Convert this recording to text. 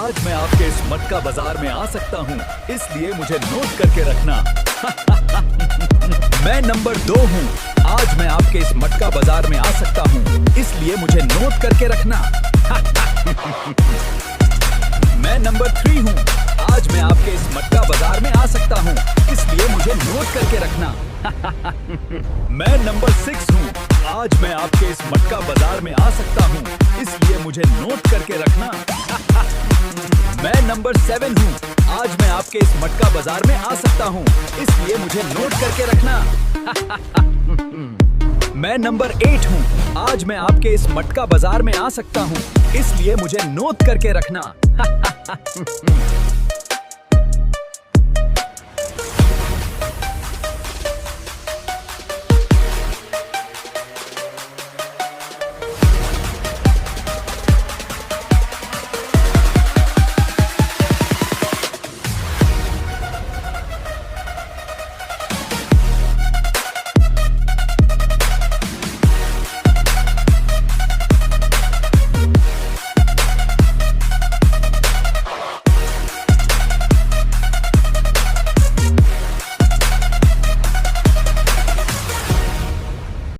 आज मैं आपके इस मटका बाजार में आ सकता हूँ, इसलिए मुझे नोट करके रखना। मैं नंबर 2 हूँ। आज मैं आपके इस मटका बाजार में आ सकता हूँ, इसलिए मुझे नोट करके रखना। मैं नंबर 3 हूँ। आज मैं आपके इस मटका बाजार में आ सकता हूँ, इसलिए मुझे नोट करके रखना। मैं नंबर 6 हूँ। आज मैं आपके इस मटका बाजार में आ सकता हूँ, इसलिए मुझे नोट करके रखना। मैं नंबर 7 हूँ। आज मैं आपके इस मटका बाजार में आ सकता हूँ, इसलिए मुझे नोट करके रखना। मैं नंबर 8 हूँ। आज मैं आपके इस मटका बाजार में आ सकता हूँ, इसलिए मुझे नोट करके रखना।